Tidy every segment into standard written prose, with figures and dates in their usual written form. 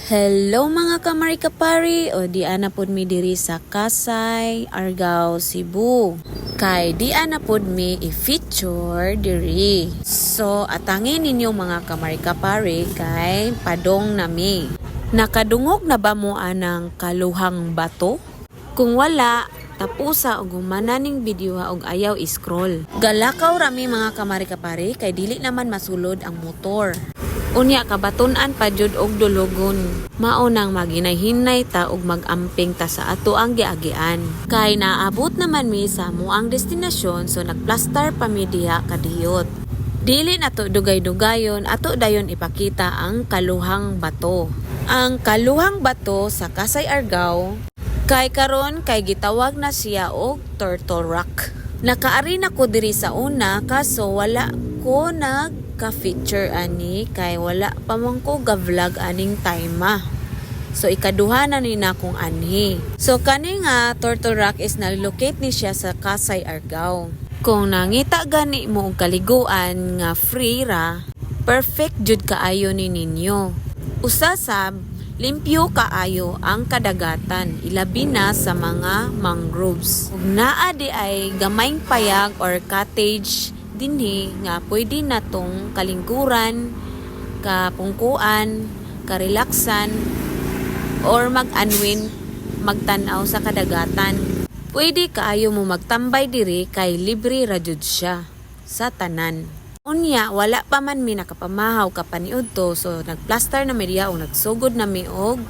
Hello mga kamari-kapari, o di ana pod mi diri sa Kasay, Argao, Cebu. Kay di ana pod mi i-feature diri. So atangin ninyo mga kamari-kapari kay padong nami. Nakadungog na ba mo anang kaluhang bato? Kung wala, tapusa og humananing video og ayaw i-scroll. Galakaw rami mga kamari-kapari kay dili naman masulod ang motor. Unya kabatunan pa jud og dulugon. Mao nang maginay-hinay ta og magamping ta sa ato ang giagian. Kay naabot naman mi sa muang destinasyon so nagplastar pa mi diha kadiyot. Dili nato dugay-dugayon ato dayon ipakita ang kaluhang bato. Ang kaluhang bato sa Kasay, Argao kay karon kay gitawag na siya og Turtle Rock. Nakaari na ko diri sa una kaso wala ko ka-feature ani kay wala pa man ko ga-vlog aning time. So ikaduha na ni na kong anhi. So kani nga Turtle Rock is na-locate ni siya sa Kasay, Argao. Kung nangita gani mo og kaliguan nga free ra, perfect jud kaayo ni ninyo. Usasab limpyo kaayo ang kadagatan, ilabi na sa mga mangroves. Ug naa di ay gamayng payag or cottage dinhi nga pwede natong kalingkuran, kapungkuan, karelaksan, or mag-unwind, magtanaw sa kadagatan. Pwede kaayo mo magtambay diri kay libre ra jud siya sa tanan. Unya, wala pa man mi nakapamahaw kapaniud to, so nagplaster na mi diya o nagsugod na mi og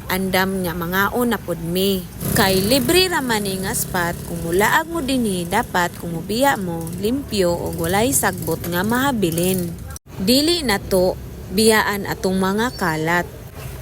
andam nga mangaon na pod mi. Kay libre ra man nga spot, kung mulaag mo dinhi dapat kung mubiya mo limpyo o walay sagbot nga mahabilin. Dili na to biyaan atong mga kalat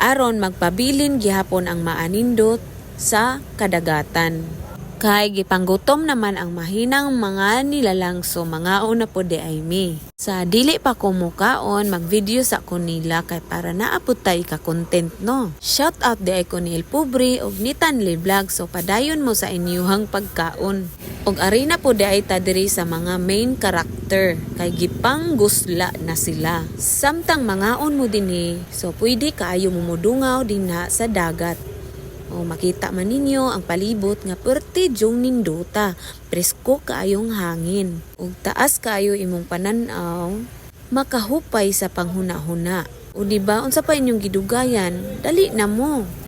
aron magpabilin gihapon ang maanindot sa kadagatan. Kay gipanggutom naman ang mahinang mga nilalang so mangaon na pod di ay mi. Sa dili pa ko mukaon mag-video sa ko nila kay para naapod tay ka content no. Shout out di ay ko ni El Pobre og ni Tanli Vlog so padayon mo sa inyuhang pagkaon. Og arena po di ay ta diri sa mga main character kay gipanggusla na sila. Samtang mangaon mo dinhi so pwede kaayo mo mudungaw dinha sa dagat. O makita man ninyo ang palibot nga perti jong nindota, presko kaayong hangin. Ug taas kaayo imong pananaw, makahupay sa panghuna-huna. O diba unsa pa inyong gidugayan, dali na mo.